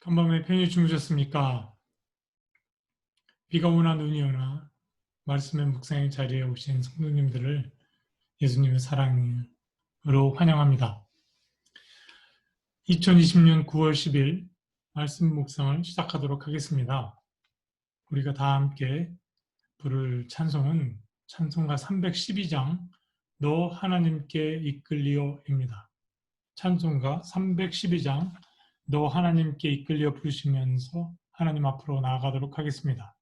한밤에 편히 주무셨습니까? 비가 오나 눈이 오나 말씀의 묵상의 자리에 오신 성도님들을 예수님의 사랑으로 환영합니다. 2020년 9월 10일 말씀 묵상을 시작하도록 하겠습니다. 우리가 다 함께 부를 찬송은 찬송가 312장 너 하나님께 이끌리오입니다. 찬송가 312장 너 하나님께 이끌려 부르시면서 하나님 앞으로 나아가도록 하겠습니다.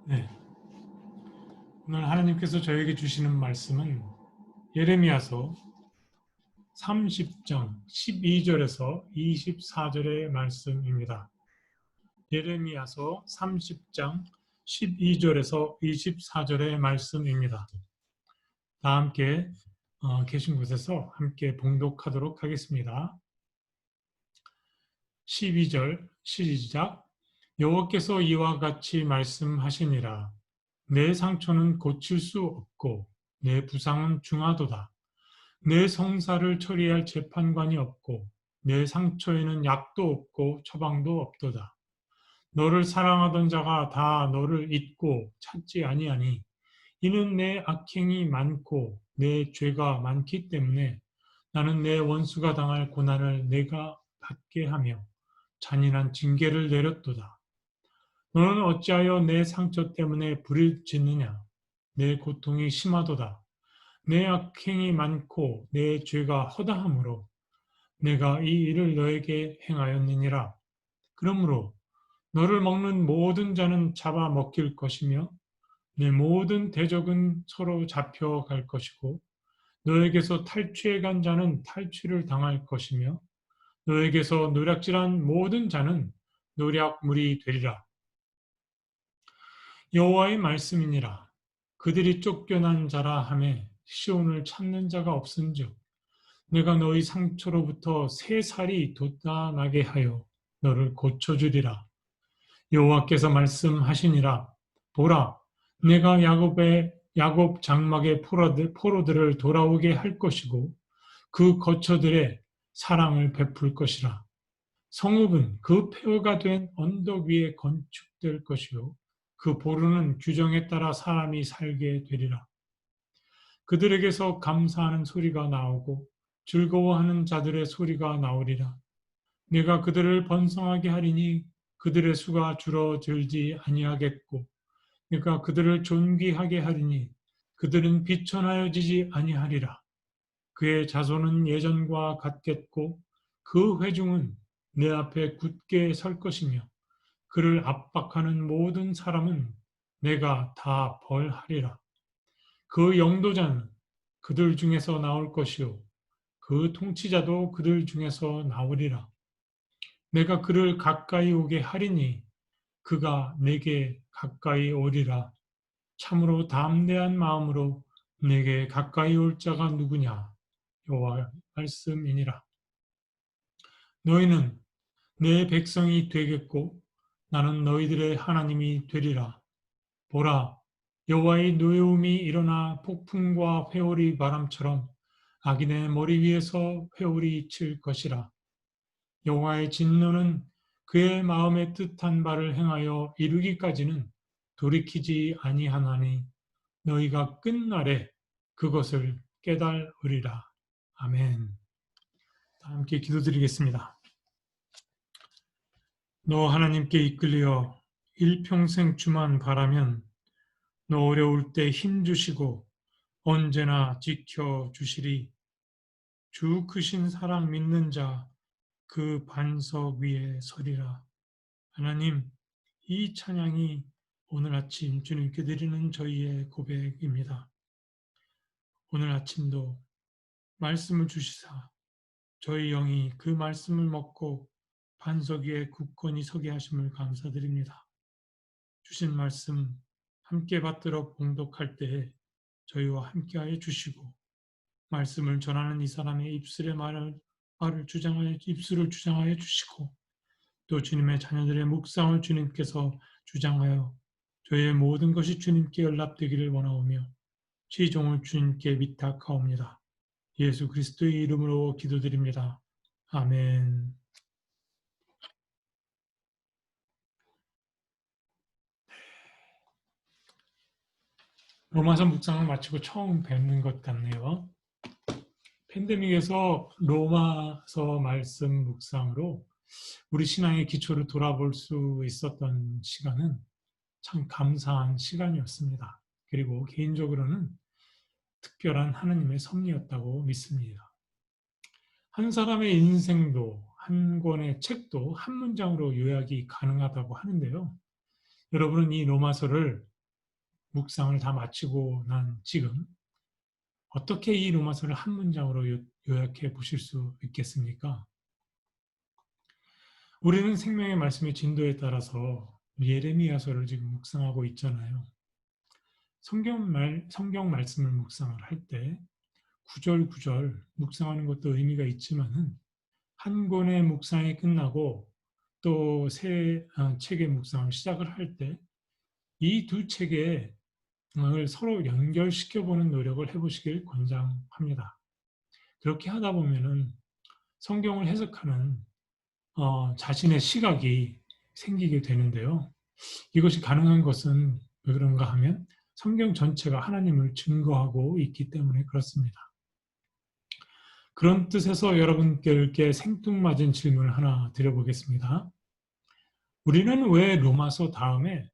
네, 오늘 하나님께서 저에게 주시는 말씀은 예레미야서 30장 12절에서 24절의 말씀입니다. 예레미야서 30장 12절에서 24절의 말씀입니다. 다 함께 계신 곳에서 함께 봉독하도록 하겠습니다. 12절 시작. 여호와께서 이와 같이 말씀하시니라. 내 상처는 고칠 수 없고 내 부상은 중하도다. 내 성사를 처리할 재판관이 없고 내 상처에는 약도 없고 처방도 없도다. 너를 사랑하던 자가 다 너를 잊고 찾지 아니하니 이는 내 악행이 많고 내 죄가 많기 때문에 나는 내 원수가 당할 고난을 내가 받게 하며 잔인한 징계를 내렸도다. 너는 어찌하여 내 상처 때문에 불을 짓느냐? 내 고통이 심하도다. 내 악행이 많고 내 죄가 허다하므로 내가 이 일을 너에게 행하였느니라. 그러므로 너를 먹는 모든 자는 잡아 먹힐 것이며 내 모든 대적은 서로 잡혀갈 것이고 너에게서 탈취해 간 자는 탈취를 당할 것이며 너에게서 노략질한 모든 자는 노략물이 되리라. 여호와의 말씀이니라. 그들이 쫓겨난 자라 하매 시온을 찾는 자가 없은즉 내가 너희 상처로부터 새 살이 돋아나게 하여 너를 고쳐주리라. 여호와께서 말씀하시니라. 보라, 내가 야곱 장막의 포로들을 돌아오게 할 것이고 그 거처들의 사랑을 베풀 것이라. 성읍은 그 폐허가 된 언덕 위에 건축될 것이요 그 보루는 규정에 따라 사람이 살게 되리라. 그들에게서 감사하는 소리가 나오고 즐거워하는 자들의 소리가 나오리라. 내가 그들을 번성하게 하리니 그들의 수가 줄어들지 아니하겠고 내가 그들을 존귀하게 하리니 그들은 비천하여지지 아니하리라. 그의 자손은 예전과 같겠고 그 회중은 내 앞에 굳게 설 것이며 그를 압박하는 모든 사람은 내가 다 벌하리라. 그 영도자는 그들 중에서 나올 것이요 그 통치자도 그들 중에서 나오리라. 내가 그를 가까이 오게 하리니 그가 내게 가까이 오리라. 참으로 담대한 마음으로 내게 가까이 올 자가 누구냐? 여호와 말씀이니라. 너희는 내 백성이 되겠고 나는 너희들의 하나님이 되리라. 보라, 여호와의 노여움이 일어나 폭풍과 회오리 바람처럼 악인의 머리 위에서 회오리 칠 것이라. 여호와의 진노는 그의 마음에 뜻한 바를 행하여 이루기까지는 돌이키지 아니하나니 너희가 끝날에 그것을 깨달으리라. 아멘. 함께 기도드리겠습니다. 너 하나님께 이끌려 일평생 주만 바라면 너 어려울 때 힘주시고 언제나 지켜주시리. 주 크신 사랑 믿는 자 그 반석 위에 서리라. 하나님, 이 찬양이 오늘 아침 주님께 드리는 저희의 고백입니다. 오늘 아침도 말씀을 주시사 저희 영이 그 말씀을 먹고 반석 위에 굳건히 서게 하심을 감사드립니다. 주신 말씀 함께 받들어 봉독할 때에 저희와 함께하여 주시고 말씀을 전하는 이 사람의 입술을 주장하여 주시고 또 주님의 자녀들의 묵상을 주님께서 주장하여 저희의 모든 것이 주님께 연락되기를 원하오며 시종을 주님께 위탁하옵니다. 예수 그리스도의 이름으로 기도드립니다. 아멘. 로마서 묵상을 마치고 처음 뵙는 것 같네요. 팬데믹에서 로마서 말씀 묵상으로 우리 신앙의 기초를 돌아볼 수 있었던 시간은 참 감사한 시간이었습니다. 그리고 개인적으로는 특별한 하나님의 섭리였다고 믿습니다. 한 사람의 인생도 한 권의 책도 한 문장으로 요약이 가능하다고 하는데요. 여러분은 이 로마서를 묵상을 다 마치고 난 지금 어떻게 이 로마서를 한 문장으로 요약해 보실 수 있겠습니까? 우리는 생명의 말씀의 진도에 따라서 예레미야서를 지금 묵상하고 있잖아요. 성경 말씀을 묵상을 할 때 구절구절 묵상하는 것도 의미가 있지만은 한 권의 묵상이 끝나고 또 새 책의 묵상을 시작을 할 때 이 두 책을 서로 연결시켜 보는 노력을 해보시길 권장합니다. 그렇게 하다 보면은 성경을 해석하는 자신의 시각이 생기게 되는데요. 이것이 가능한 것은 왜 그런가 하면 성경 전체가 하나님을 증거하고 있기 때문에 그렇습니다. 그런 뜻에서 여러분께 생뚱맞은 질문을 하나 드려보겠습니다. 우리는 왜 로마서 다음에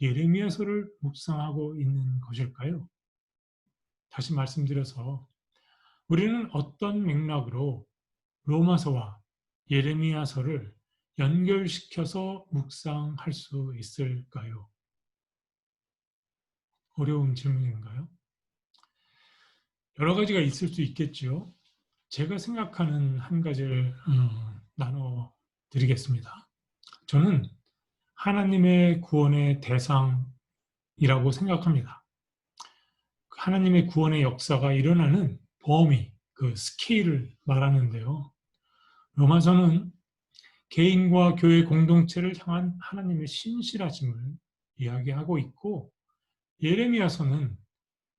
예레미야서를 묵상하고 있는 것일까요? 다시 말씀드려서 우리는 어떤 맥락으로 로마서와 예레미야서를 연결시켜서 묵상할 수 있을까요? 어려운 질문인가요? 여러 가지가 있을 수 있겠지요. 제가 생각하는 한 가지를 나눠 드리겠습니다. 저는 하나님의 구원의 대상 생각합니다. 하나님의 구원의 역사가 일어나는 범위, 그 스케일을 말하는데요. 로마서는 개인과 교회 공동체를 향한 하나님의 신실하심을 이야기하고 있고, 예레미야서는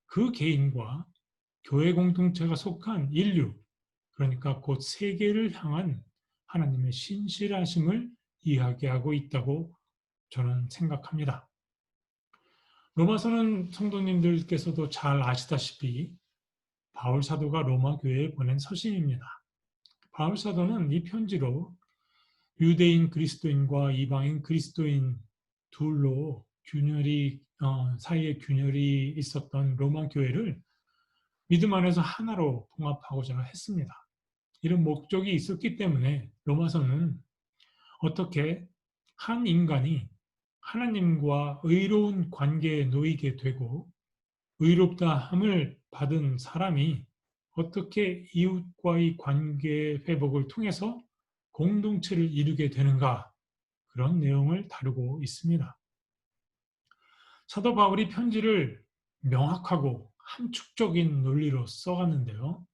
그 개인과 교회 공동체가 속한 인류, 그러니까 곧 세계를 향한 하나님의 신실하심을 이야기하고 있다고 저는 생각합니다. 로마서는 성도님들께서도 잘 아시다시피 바울 사도가 로마 교회에 보낸 서신입니다. 바울 사도는 이 편지로 유대인 그리스도인과 이방인 그리스도인 둘로 사이에 균열이 있었던 로마 교회를 믿음 안에서 하나로 봉합하고자 했습니다. 이런 목적이 있었기 때문에 로마서는 어떻게 한 인간이 하나님과 의로운 관계에 놓이게 되고 의롭다함을 받은 사람이 어떻게 이웃과의 관계 회복을 통해서 공동체를 이루게 되는가, 그런 내용을 다루고 있습니다. 사도 바울이 편지를 명확하고 함축적인 논리로 써갔는데요.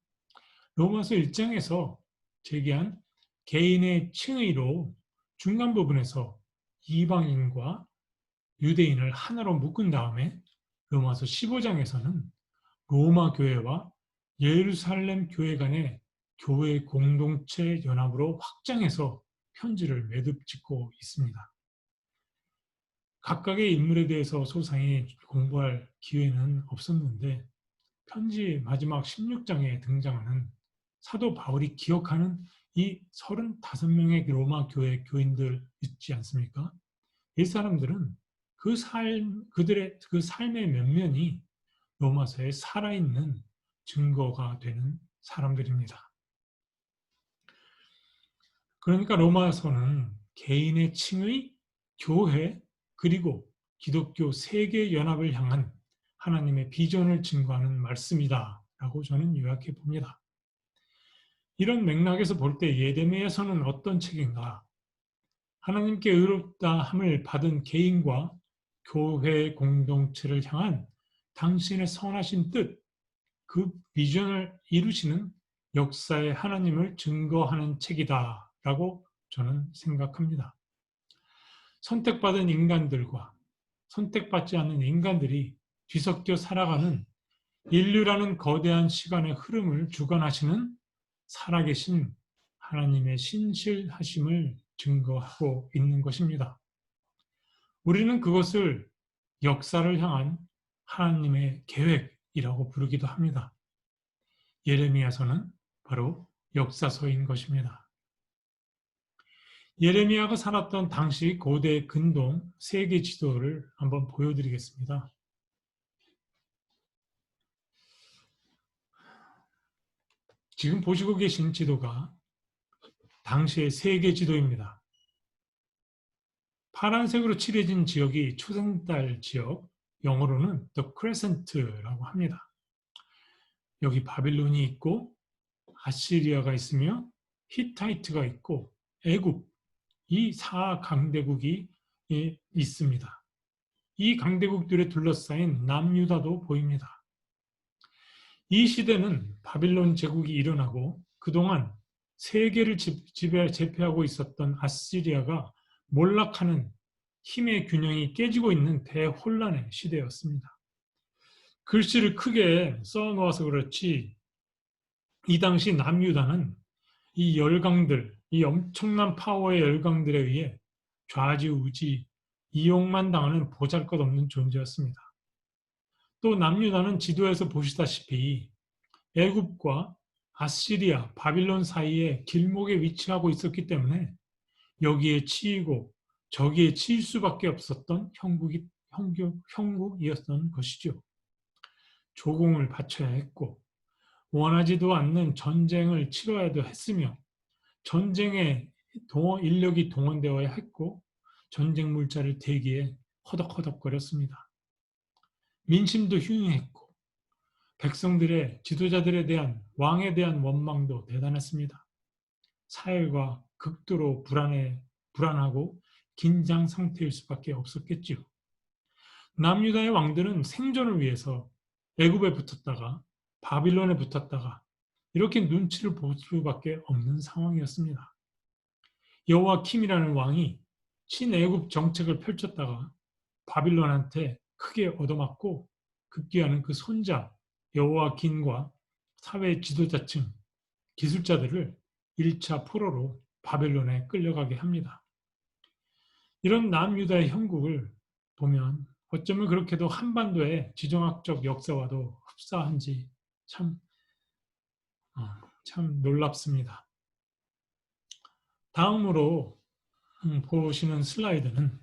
로마서 1장에서 제기한 개인의 칭의로 중간 부분에서 이방인과 유대인을 하나로 묶은 다음에 로마서 15장에서는 로마 교회와 예루살렘 교회 간의 교회 공동체 연합으로 확장해서 편지를 매듭 짓고 있습니다. 각각의 인물에 대해서 소상히 공부할 기회는 없었는데 편지 마지막 16장에 등장하는 사도 바울이 기억하는 이 35명의 로마 교회 교인들 있지 않습니까? 이 사람들은 그들의 그 삶의 면면이 로마서에 살아있는 증거가 되는 사람들입니다. 그러니까 로마서는 개인의 칭의, 교회, 그리고 기독교 세계 연합을 향한 하나님의 비전을 증거하는 말씀이다라고 저는 요약해 봅니다. 이런 맥락에서 볼 때 예레미야서는 어떤 책인가? 하나님께 의롭다함을 받은 개인과 교회 공동체를 향한 당신의 선하신 뜻, 그 비전을 이루시는 역사의 하나님을 증거하는 책이다라고 저는 생각합니다. 선택받은 인간들과 선택받지 않는 인간들이 뒤섞여 살아가는 인류라는 거대한 시간의 흐름을 주관하시는 살아계신 하나님의 신실하심을 증거하고 있는 것입니다. 우리는 그것을 역사를 향한 하나님의 계획이라고 부르기도 합니다. 예레미야서는 바로 역사서인 것입니다. 예레미야가 살았던 당시 고대 근동 세계 지도를 한번 보여드리겠습니다. 지금 보시고 계신 지도가 당시의 세계 지도입니다. 파란색으로 칠해진 지역이 초생달 지역, 영어로는 The Crescent라고 합니다. 여기 바빌론이 있고 아시리아가 있으며 히타이트가 있고 애굽, 이 4강대국이 있습니다. 이 강대국들에 둘러싸인 남유다도 보입니다. 이 시대는 바빌론 제국이 일어나고 그동안 세계를 제패하고 있었던 아시리아가 몰락하는 힘의 균형이 깨지고 있는 대혼란의 시대였습니다. 글씨를 크게 써놓아서 그렇지 이 당시 남유다는 이 열강들, 이 엄청난 파워의 열강들에 의해 좌지우지 이용만 당하는 보잘것없는 존재였습니다. 또 남유다는 지도에서 보시다시피 애굽과 아시리아, 바빌론 사이에 길목에 위치하고 있었기 때문에 여기에 치이고 저기에 치일 수밖에 없었던 형국이었던 것이죠. 조공을 바쳐야 했고 원하지도 않는 전쟁을 치러야도 했으며 전쟁에 인력이 동원되어야 했고 전쟁 물자를 대기에 허덕허덕거렸습니다. 민심도 흉흉했고 백성들의 지도자들에 대한 왕에 대한 원망도 대단했습니다. 사회가 극도로 불안하고 긴장 상태일 수밖에 없었겠지요. 남유다의 왕들은 생존을 위해서 애굽에 붙었다가 바빌론에 붙었다가 이렇게 눈치를 볼 수밖에 없는 상황이었습니다. 여호와킴이라는 왕이 친애굽 정책을 펼쳤다가 바빌론한테 크게 얻어맞고 급기야는 그 손자 여호와긴과 사회 지도자층, 기술자들을 1차 포로로 바벨론에 끌려가게 합니다. 이런 남유다의 형국을 보면 어쩌면 그렇게도 한반도의 지정학적 역사와도 흡사한지 참, 참 놀랍습니다. 다음으로 보시는 슬라이드는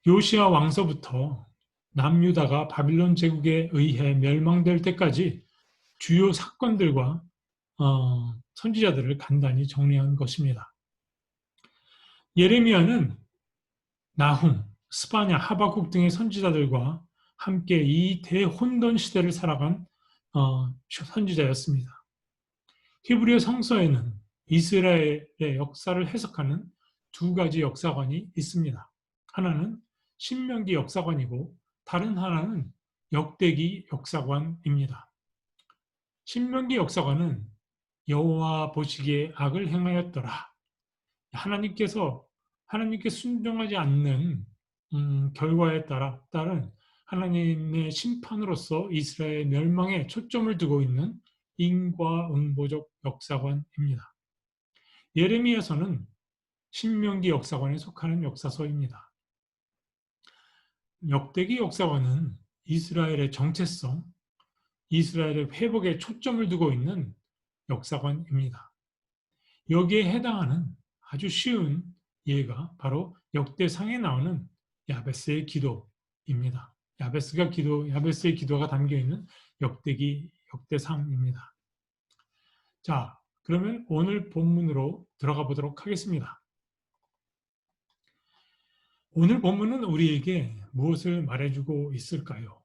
요시야 왕서부터 남유다가 바빌론 제국에 의해 멸망될 때까지 주요 사건들과 선지자들을 간단히 정리한 것입니다. 예레미야는 나훔, 스바냐, 하박국 등의 선지자들과 함께 이 대혼돈 시대를 살아간 선지자였습니다. 히브리어 성서에는 이스라엘의 역사를 해석하는 두 가지 역사관이 있습니다. 하나는 신명기 역사관이고 다른 하나는 역대기 역사관입니다. 신명기 역사관은 여호와 보시기에 악을 행하였더라. 하나님께 순종하지 않는 결과에 따른 하나님의 심판으로서 이스라엘 멸망에 초점을 두고 있는 인과응보적 역사관입니다. 예레미야서는 신명기 역사관에 속하는 역사서입니다. 역대기 역사관은 이스라엘의 정체성, 이스라엘의 회복에 초점을 두고 있는 역사관입니다. 여기에 해당하는 아주 쉬운 예가 바로 역대상에 나오는 야베스의 기도입니다. 야베스의 기도가 담겨있는 역대상입니다. 자, 그러면 오늘 본문으로 들어가 보도록 하겠습니다. 오늘 본문은 우리에게 무엇을 말해주고 있을까요?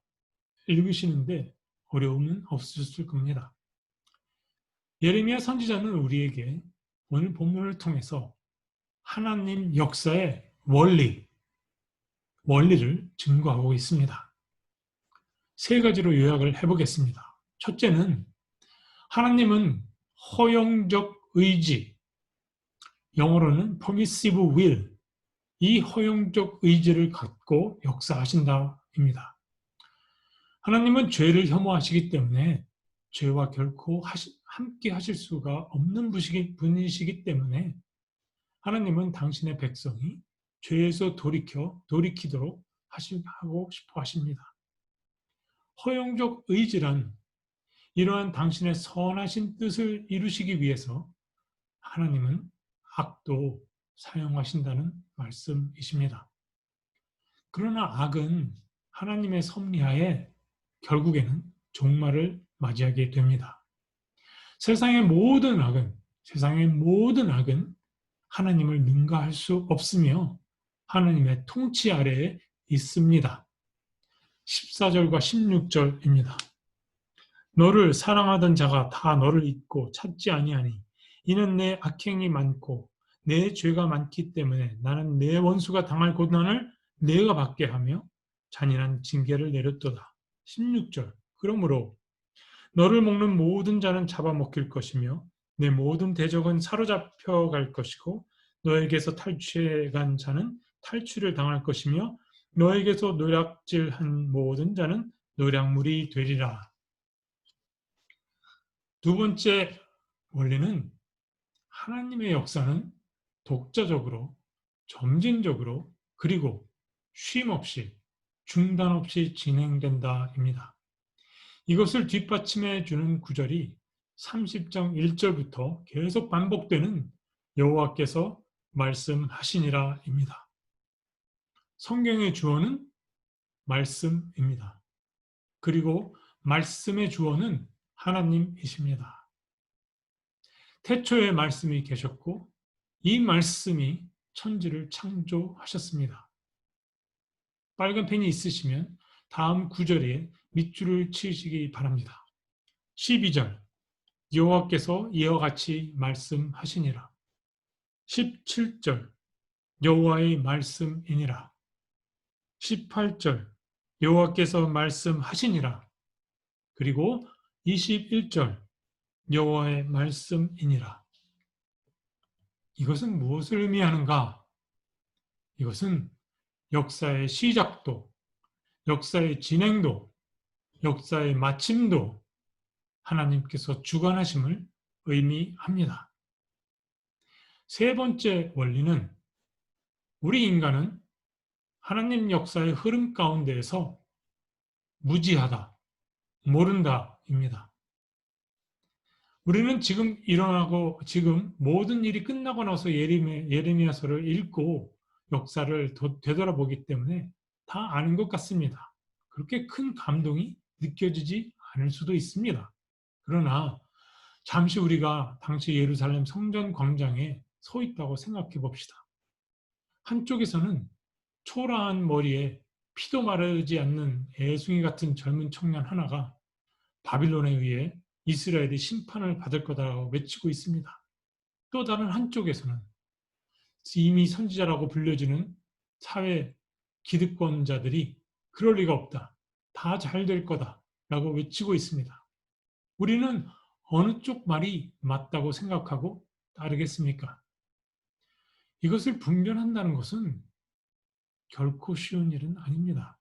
읽으시는데 어려움은 없으실 겁니다. 예레미야 선지자는 우리에게 오늘 본문을 통해서 하나님 역사의 원리를 증거하고 있습니다. 세 가지로 요약을 해보겠습니다. 첫째는 하나님은 허용적 의지, 영어로는 permissive will, 이 허용적 의지를 갖고 역사하신다입니다. 하나님은 죄를 혐오하시기 때문에 죄와 결코 함께 하실 수가 없는 분이시기 때문에 하나님은 당신의 백성이 죄에서 돌이키도록 하고 싶어 하십니다. 허용적 의지란 이러한 당신의 선하신 뜻을 이루시기 위해서 하나님은 악도 사용하신다는 말씀이십니다. 그러나 악은 하나님의 섭리하에 결국에는 종말을 맞이하게 됩니다. 세상의 모든 악은 하나님을 능가할 수 없으며 하나님의 통치 아래에 있습니다. 14절과 16절입니다. 너를 사랑하던 자가 다 너를 잊고 찾지 아니하니 이는 내 악행이 많고 내 죄가 많기 때문에 나는 내 원수가 당할 고난을 내가 받게 하며 잔인한 징계를 내렸도다. 16절 그러므로 너를 먹는 모든 자는 잡아먹힐 것이며 내 모든 대적은 사로잡혀 갈 것이고 너에게서 탈취해간 자는 탈취를 당할 것이며 너에게서 노략질한 모든 자는 노략물이 되리라. 두 번째 원리는 하나님의 역사는 독자적으로, 점진적으로, 그리고 쉼 없이, 중단 없이 진행된다입니다. 이것을 뒷받침해 주는 구절이 30장 1절부터 계속 반복되는 여호와께서 말씀하시니라입니다. 성경의 주어는 말씀입니다. 그리고 말씀의 주어는 하나님이십니다. 태초에 말씀이 계셨고 이 말씀이 천지를 창조하셨습니다. 빨간 펜이 있으시면 다음 구절에 밑줄을 치시기 바랍니다. 12절 여호와께서 이와 같이 말씀하시니라. 17절 여호와의 말씀이니라. 18절 여호와께서 말씀하시니라. 그리고 21절 여호와의 말씀이니라. 이것은 무엇을 의미하는가? 이것은 역사의 시작도, 역사의 진행도, 역사의 마침도 하나님께서 주관하심을 의미합니다. 세 번째 원리는 우리 인간은 하나님 역사의 흐름 가운데에서 무지하다, 모른다입니다. 우리는 지금 일어나고 지금 모든 일이 끝나고 나서 예레미야서를 읽고 역사를 되돌아보기 때문에 다 아는 것 같습니다. 그렇게 큰 감동이 느껴지지 않을 수도 있습니다. 그러나 잠시 우리가 당시 예루살렘 성전 광장에 서 있다고 생각해 봅시다. 한쪽에서는 초라한 머리에 피도 마르지 않는 애송이 같은 젊은 청년 하나가 바빌론에 의해 이스라엘이 심판을 받을 거다라고 외치고 있습니다. 또 다른 한쪽에서는 이미 선지자라고 불려지는 사회 기득권자들이 그럴 리가 없다. 다 잘 될 거다라고 외치고 있습니다. 우리는 어느 쪽 말이 맞다고 생각하고 따르겠습니까? 이것을 분별한다는 것은 결코 쉬운 일은 아닙니다.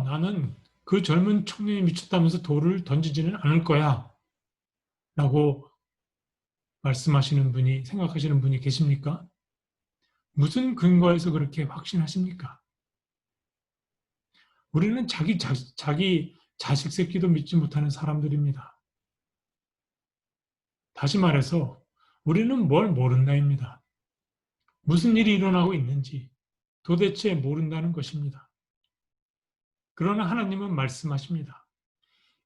나는 그 젊은 청년이 미쳤다면서 돌을 던지지는 않을 거야 라고 말씀하시는 분이, 생각하시는 분이 계십니까? 무슨 근거에서 그렇게 확신하십니까? 우리는 자기 자식 새끼도 믿지 못하는 사람들입니다. 다시 말해서 우리는 뭘 모른다입니다. 무슨 일이 일어나고 있는지 도대체 모른다는 것입니다. 그러나 하나님은 말씀하십니다.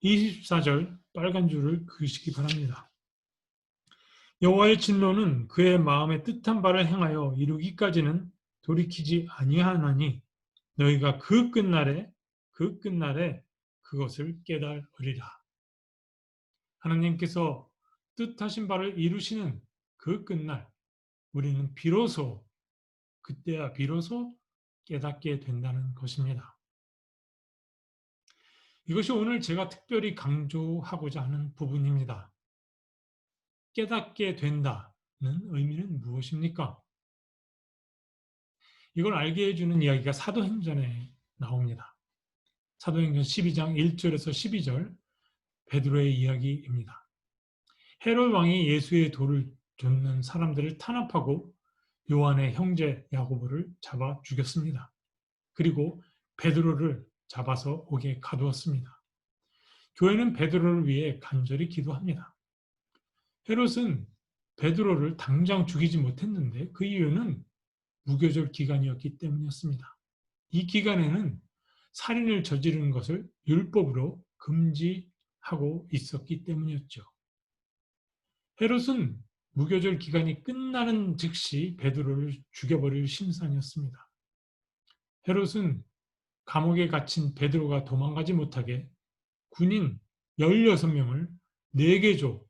24절 빨간 줄을 그으시기 바랍니다. 여호와의 진노는 그의 마음에 뜻한 바를 행하여 이루기까지는 돌이키지 아니하나니 너희가 그 끝날에 그것을 깨달으리라. 하나님께서 뜻하신 바를 이루시는 그 끝날 우리는 그때야 비로소 깨닫게 된다는 것입니다. 이것이 오늘 제가 특별히 강조하고자 하는 부분입니다. 깨닫게 된다는 의미는 무엇입니까? 이걸 알게 해주는 이야기가 사도행전에 나옵니다. 사도행전 12장 1절에서 12절 베드로의 이야기입니다. 헤롯 왕이 예수의 돌을 쫓는 사람들을 탄압하고 요한의 형제 야고보를 잡아 죽였습니다. 그리고 베드로를 잡아서 옥에 가두었습니다. 교회는 베드로를 위해 간절히 기도합니다. 헤롯은 베드로를 당장 죽이지 못했는데 그 이유는 무교절 기간이었기 때문이었습니다. 이 기간에는 살인을 저지르는 것을 율법으로 금지하고 있었기 때문이었죠. 헤롯은 무교절 기간이 끝나는 즉시 베드로를 죽여버릴 심산이었습니다. 헤롯은 감옥에 갇힌 베드로가 도망가지 못하게 군인 16명을 4개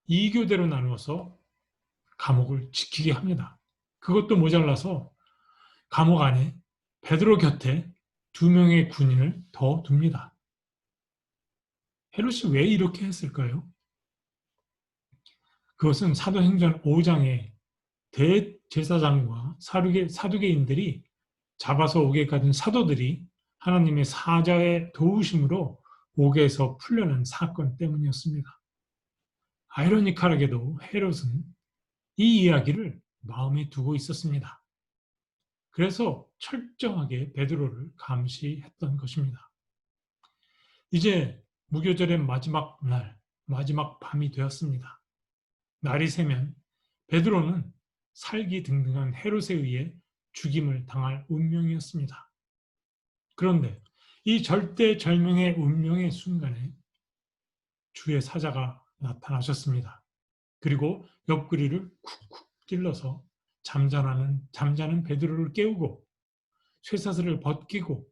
2교대로 나누어서 감옥을 지키게 합니다. 그것도 모자라서 감옥 안에 베드로 곁에 2명의 군인을 더 둡니다. 헤롯이 왜 이렇게 했을까요? 그것은 사도행전 5장에 대제사장과 사두개인들이 잡아서 옥에 가둔 사도들이 하나님의 사자의 도우심으로 옥에서 풀려난 사건 때문이었습니다. 아이러니컬하게도 헤롯은 이 이야기를 마음에 두고 있었습니다. 그래서 철저하게 베드로를 감시했던 것입니다. 이제 무교절의 마지막 날, 마지막 밤이 되었습니다. 날이 새면 베드로는 살기등등한 헤롯에 의해 죽임을 당할 운명이었습니다. 그런데 이 절대절명의 운명의 순간에 주의 사자가 나타나셨습니다. 그리고 옆구리를 쿡쿡 찔러서 잠자는 베드로를 깨우고 쇠사슬을 벗기고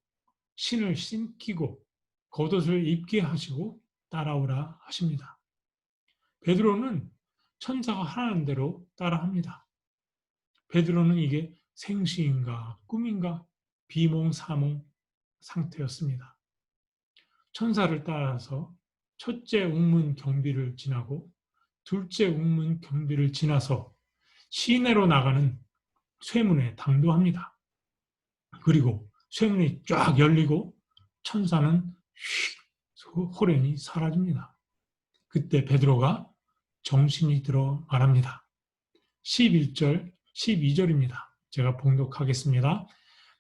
신을 신기고 겉옷을 입게 하시고 따라오라 하십니다. 베드로는 천사가 하라는 대로 따라합니다. 베드로는 이게 생시인가 꿈인가 비몽사몽 상태였습니다. 천사를 따라서 첫째 웅문 경비를 지나고 둘째 웅문 경비를 지나서 시내로 나가는 쇠문에 당도합니다. 그리고 쇠문이 쫙 열리고 천사는 휙 호련히 사라집니다. 그때 베드로가 정신이 들어 말합니다. 11절, 12절입니다. 제가 봉독하겠습니다.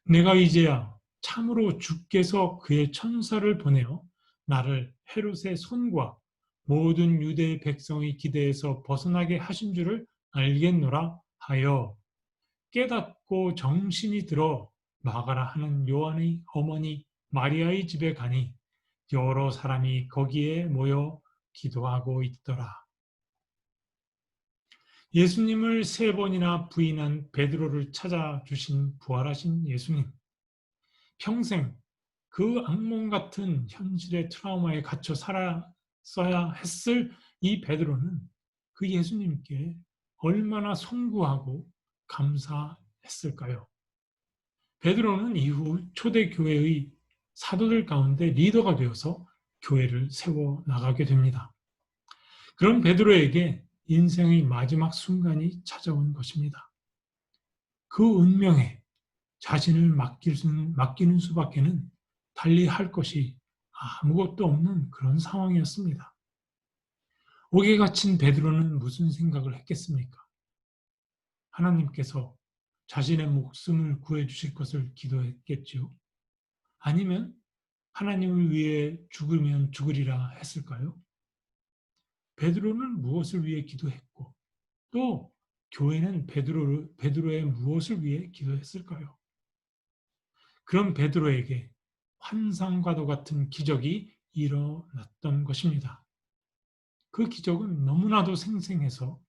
내가 이제야 참으로 주께서 그의 천사를 보내어 나를 헤롯의 손과 모든 유대 백성의 기대에서 벗어나게 하신 줄을 알겠노라 하여 깨닫고 정신이 들어 마가라 하는 요한의 어머니 마리아의 집에 가니 여러 사람이 거기에 모여 기도하고 있더라. 예수님을 3번이나 부인한 베드로를 찾아주신 부활하신 예수님. 평생 그 악몽 같은 현실의 트라우마에 갇혀 살았어야 했을 이 베드로는 그 예수님께 얼마나 송구하고 감사했을까요? 베드로는 이후 초대교회의 사도들 가운데 리더가 되어서 교회를 세워 나가게 됩니다. 그런 베드로에게 인생의 마지막 순간이 찾아온 것입니다. 그 운명에 자신을 맡기는 수밖에는 달리 할 것이 아무것도 없는 그런 상황이었습니다. 옥에 갇힌 베드로는 무슨 생각을 했겠습니까? 하나님께서 자신의 목숨을 구해주실 것을 기도했겠지요. 아니면 하나님을 위해 죽으면 죽으리라 했을까요? 베드로는 무엇을 위해 기도했고 또 교회는 베드로의 무엇을 위해 기도했을까요? 그런 베드로에게 환상과도 같은 기적이 일어났던 것입니다. 그 기적은 너무나도 생생해서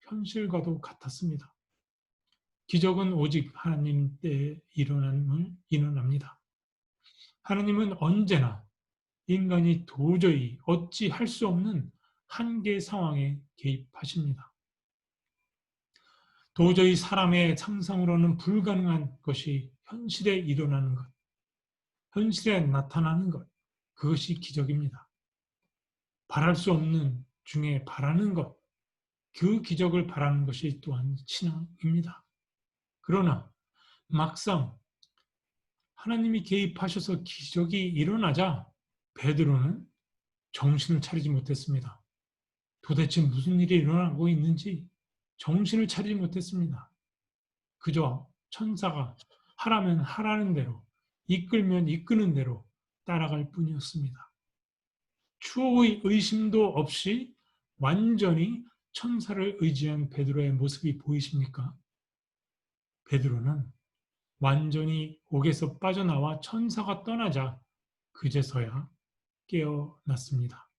현실과도 같았습니다. 기적은 오직 하나님 때에 일어납니다. 하나님은 언제나 인간이 도저히 어찌할 수 없는 한계 상황에 개입하십니다. 도저히 사람의 상상으로는 불가능한 것이 현실에 일어나는 것, 현실에 나타나는 것, 그것이 기적입니다. 바랄 수 없는 중에 바라는 것, 그 기적을 바라는 것이 또한 신앙입니다. 그러나 막상 하나님이 개입하셔서 기적이 일어나자 베드로는 정신을 차리지 못했습니다. 도대체 무슨 일이 일어나고 있는지 정신을 차리지 못했습니다. 그저 천사가 하라면 하라는 대로, 이끌면 이끄는 대로 따라갈 뿐이었습니다. 추호의 의심도 없이 완전히 천사를 의지한 베드로의 모습이 보이십니까? 베드로는 완전히 옥에서 빠져나와 천사가 떠나자 그제서야 깨어났습니다.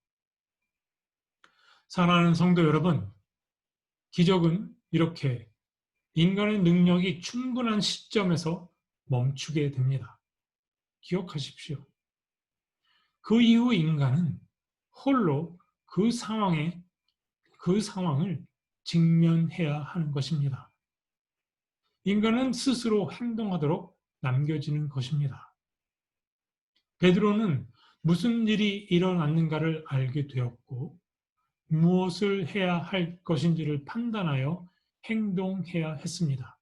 사랑하는 성도 여러분, 기적은 이렇게 인간의 능력이 충분한 시점에서 멈추게 됩니다. 기억하십시오. 그 이후 인간은 홀로 그 상황을 직면해야 하는 것입니다. 인간은 스스로 행동하도록 남겨지는 것입니다. 베드로는 무슨 일이 일어났는가를 알게 되었고 무엇을 해야 할 것인지를 판단하여 행동해야 했습니다.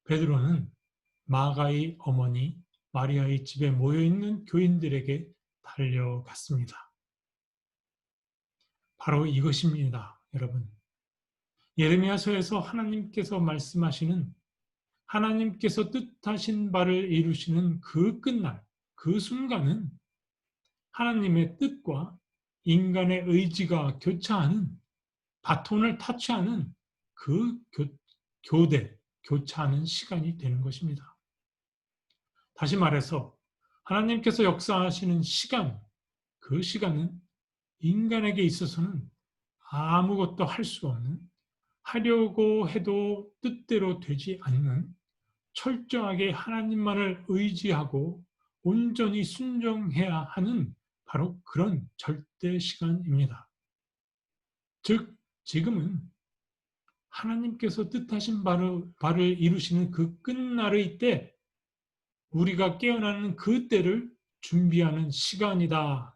베드로는 마가의 어머니 마리아의 집에 모여있는 교인들에게 달려갔습니다. 바로 이것입니다, 여러분. 예레미야서에서 하나님께서 말씀하시는 하나님께서 뜻하신 바를 이루시는 그 끝날, 그 순간은 하나님의 뜻과 인간의 의지가 교차하는, 바톤을 타치하는 그 교차하는 시간이 되는 것입니다. 다시 말해서 하나님께서 역사하시는 시간, 그 시간은 인간에게 있어서는 아무것도 할 수 없는, 하려고 해도 뜻대로 되지 않는 철저하게 하나님만을 의지하고 온전히 순종해야 하는 바로 그런 절대 시간입니다. 즉, 지금은 하나님께서 뜻하신 바를 이루시는 그 끝날의 때, 우리가 깨어나는 그 때를 준비하는 시간이다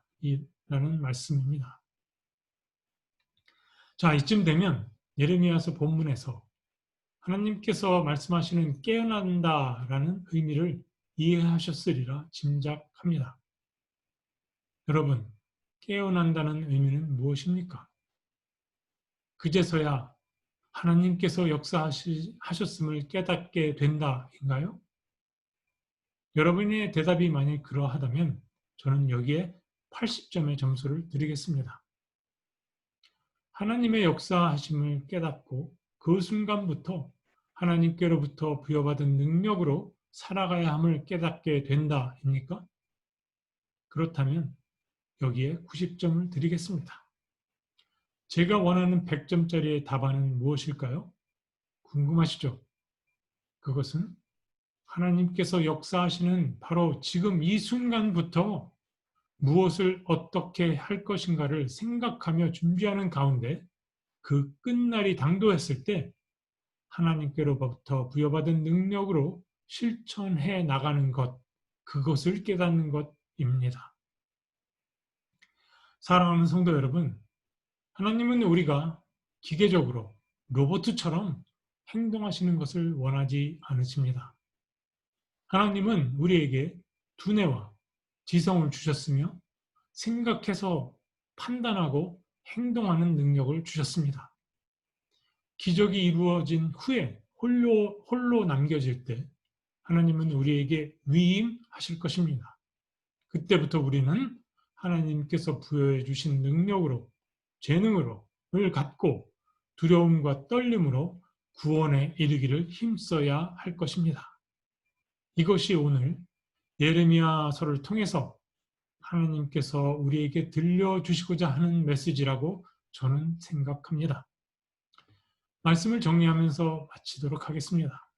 라는 말씀입니다. 자, 이쯤 되면 예레미야서 본문에서 하나님께서 말씀하시는 깨어난다라는 의미를 이해하셨으리라 짐작합니다. 여러분, 깨어난다는 의미는 무엇입니까? 그제서야 하나님께서 역사하셨음을 깨닫게 된다인가요? 여러분의 대답이 만약 그러하다면 저는 여기에 80점의 점수를 드리겠습니다. 하나님의 역사하심을 깨닫고 그 순간부터 하나님께로부터 부여받은 능력으로 살아가야 함을 깨닫게 된다입니까? 그렇다면 여기에 90점을 드리겠습니다. 제가 원하는 100점짜리의 답안은 무엇일까요? 궁금하시죠? 그것은 하나님께서 역사하시는 바로 지금 이 순간부터 무엇을 어떻게 할 것인가를 생각하며 준비하는 가운데 그 끝날이 당도했을 때 하나님께로부터 부여받은 능력으로 실천해 나가는 것, 그것을 깨닫는 것입니다. 사랑하는 성도 여러분, 하나님은 우리가 기계적으로 로봇처럼 행동하시는 것을 원하지 않으십니다. 하나님은 우리에게 두뇌와 지성을 주셨으며 생각해서 판단하고 행동하는 능력을 주셨습니다. 기적이 이루어진 후에 홀로 남겨질 때 하나님은 우리에게 위임하실 것입니다. 그때부터 우리는 하나님께서 부여해 주신 능력으로, 재능을 갖고 두려움과 떨림으로 구원에 이르기를 힘써야 할 것입니다. 이것이 오늘 예레미야서를 통해서 하나님께서 우리에게 들려주시고자 하는 메시지라고 저는 생각합니다. 말씀을 정리하면서 마치도록 하겠습니다.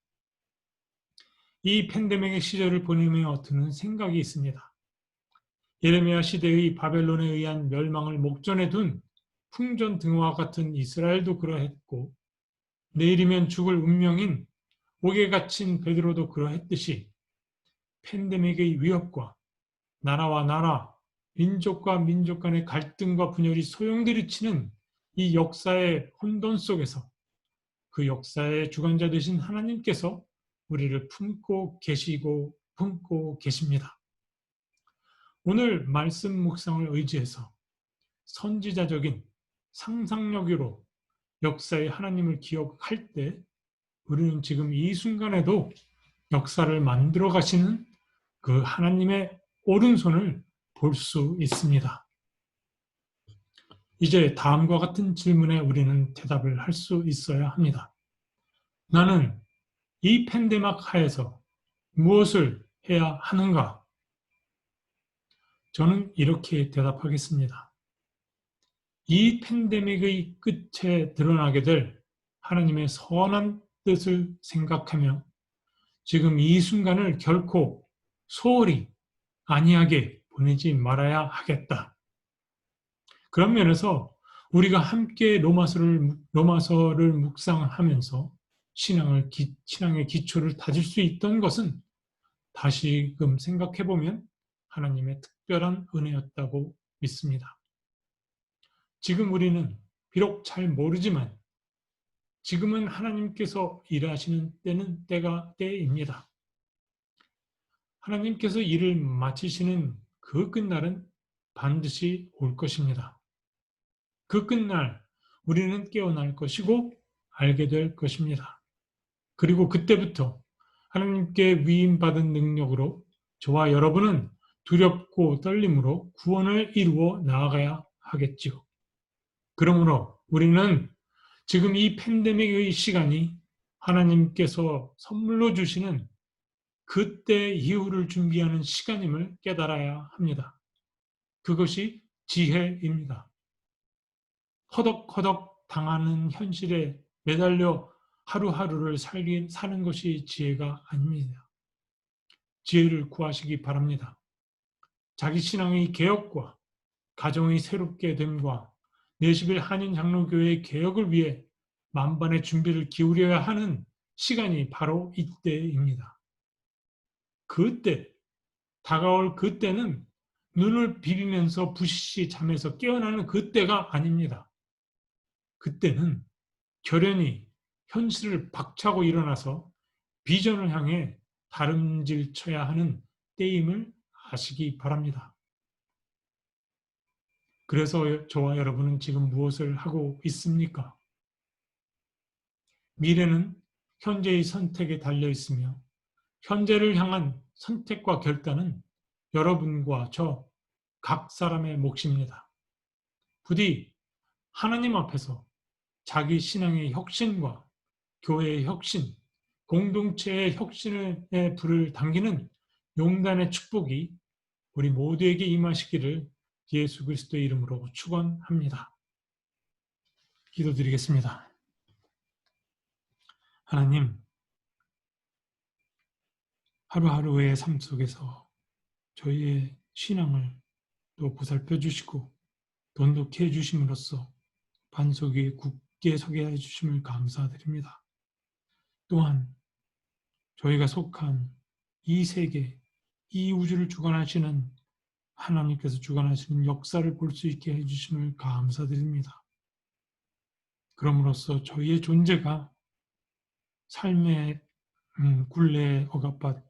이 팬데믹의 시절을 보내며 드는 생각이 있습니다. 예레미야 시대의 바벨론에 의한 멸망을 목전에 둔 풍전등화와 같은 이스라엘도 그러했고, 내일이면 죽을 운명인 옥에 갇힌 베드로도 그러했듯이 팬데믹의 위협과 나라와 나라, 민족과 민족 간의 갈등과 분열이 소용돌이치는 이 역사의 혼돈 속에서 그 역사의 주관자 되신 하나님께서 우리를 품고 계십니다. 오늘 말씀 묵상을 의지해서 선지자적인 상상력으로 역사의 하나님을 기억할 때 우리는 지금 이 순간에도 역사를 만들어 가시는 그 하나님의 오른손을 볼 수 있습니다. 이제 다음과 같은 질문에 우리는 대답을 할 수 있어야 합니다. 나는 이 팬데믹 하에서 무엇을 해야 하는가? 저는 이렇게 대답하겠습니다. 이 팬데믹의 끝에 드러나게 될 하나님의 선한 뜻을 생각하며 지금 이 순간을 결코 소홀히 안이하게 보내지 말아야 하겠다. 그런 면에서 우리가 함께 로마서를 묵상하면서 신앙의 기초를 다질 수 있던 것은 다시금 생각해보면 하나님의 특별한 은혜였다고 믿습니다. 지금 우리는 비록 잘 모르지만 지금은 하나님께서 일하시는 때입니다. 하나님께서 일을 마치시는 그 끝날은 반드시 올 것입니다. 그 끝날 우리는 깨어날 것이고 알게 될 것입니다. 그리고 그때부터 하나님께 위임받은 능력으로 저와 여러분은 두렵고 떨림으로 구원을 이루어 나아가야 하겠지요. 그러므로 우리는 지금 이 팬데믹의 시간이 하나님께서 선물로 주시는 그때 이후를 준비하는 시간임을 깨달아야 합니다. 그것이 지혜입니다. 허덕허덕 당하는 현실에 매달려 하루하루를 사는 것이 지혜가 아닙니다. 지혜를 구하시기 바랍니다. 자기 신앙의 개혁과 가정의 새롭게 됨과 내십일 한인 장로교회의 개혁을 위해 만반의 준비를 기울여야 하는 시간이 바로 이때입니다. 그때, 다가올 그때는 눈을 비비면서 부시시 잠에서 깨어나는 그때가 아닙니다. 그때는 결연히 현실을 박차고 일어나서 비전을 향해 다름질 쳐야 하는 때임을 아시기 바랍니다. 그래서 저와 여러분은 지금 무엇을 하고 있습니까? 미래는 현재의 선택에 달려 있으며 현재를 향한 선택과 결단은 여러분과 저 각 사람의 몫입니다. 부디 하나님 앞에서 자기 신앙의 혁신과 교회의 혁신, 공동체의 혁신의 불을 당기는 용단의 축복이 우리 모두에게 임하시기를 예수 그리스도의 이름으로 축원합니다. 기도드리겠습니다. 하나님, 하루하루의 삶 속에서 저희의 신앙을 또 보살펴 주시고 돈독해 주심으로써 반석 위에 굳게 서게 해 주심을 감사드립니다. 또한 저희가 속한 이 세계, 이 우주를 주관하시는 하나님께서 주관하시는 역사를 볼 수 있게 해 주심을 감사드립니다. 그럼으로써 저희의 존재가 삶의 굴레에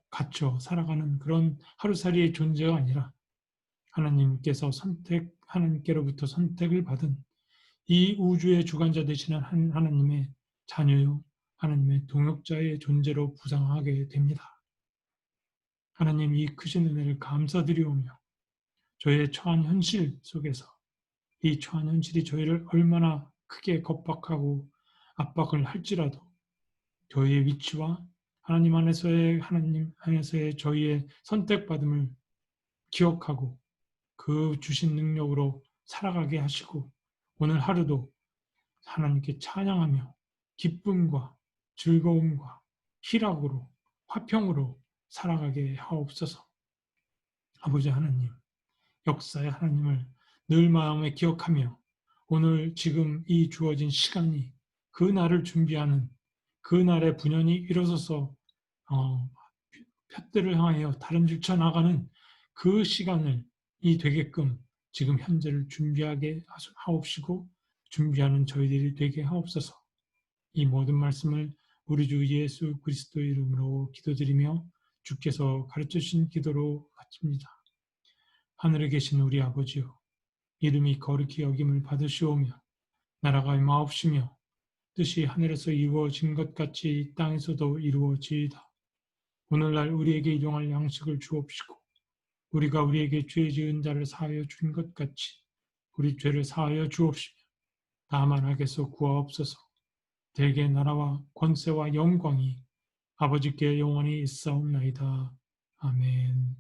갇혀 살아가는 그런 하루살이의 존재가 아니라 하나님께로부터 선택을 받은 이 우주의 주관자 되시는 하나님의 자녀요, 하나님의 동역자의 존재로 부상하게 됩니다. 하나님, 이 크신 은혜를 감사드리오며 저희의 처한 현실 속에서 이 처한 현실이 저희를 얼마나 크게 겁박하고 압박을 할지라도 저희의 위치와 하나님 안에서의 저희의 선택받음을 기억하고 그 주신 능력으로 살아가게 하시고 오늘 하루도 하나님께 찬양하며 기쁨과 즐거움과 희락으로 화평으로 살아가게 하옵소서. 아버지 하나님, 역사의 하나님을 늘 마음에 기억하며 오늘 지금 이 주어진 시간이 그 날을 준비하는 그 날의 분연이 일어서서 푯대를 향하여 다름질쳐 나가는 그 시간을 되게끔 지금 현재를 준비하게 하옵시고 준비하는 저희들이 되게 하옵소서. 이 모든 말씀을 우리 주 예수 그리스도의 이름으로 기도드리며 주께서 가르쳐 주신 기도로 마칩니다. 하늘에 계신 우리 아버지요, 이름이 거룩히 여김을 받으시오며 나라가 임하옵시며 뜻이 하늘에서 이루어진 것 같이 이 땅에서도 이루어지이다. 오늘날 우리에게 일용할 양식을 주옵시고 우리가 우리에게 죄 지은 자를 사하여 준 것 같이 우리 죄를 사하여 주옵시며 다만 악에서 구하옵소서. 대개 나라와 권세와 영광이 아버지께 영원히 있사옵나이다. 아멘.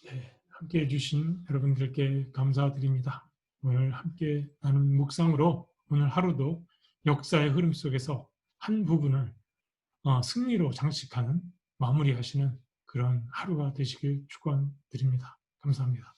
네, 함께해 주신 여러분들께 감사드립니다. 오늘 함께 나눈 묵상으로 오늘 하루도 역사의 흐름 속에서 한 부분을 승리로 장식하는 마무리하시는 그런 하루가 되시길 축원드립니다. 감사합니다.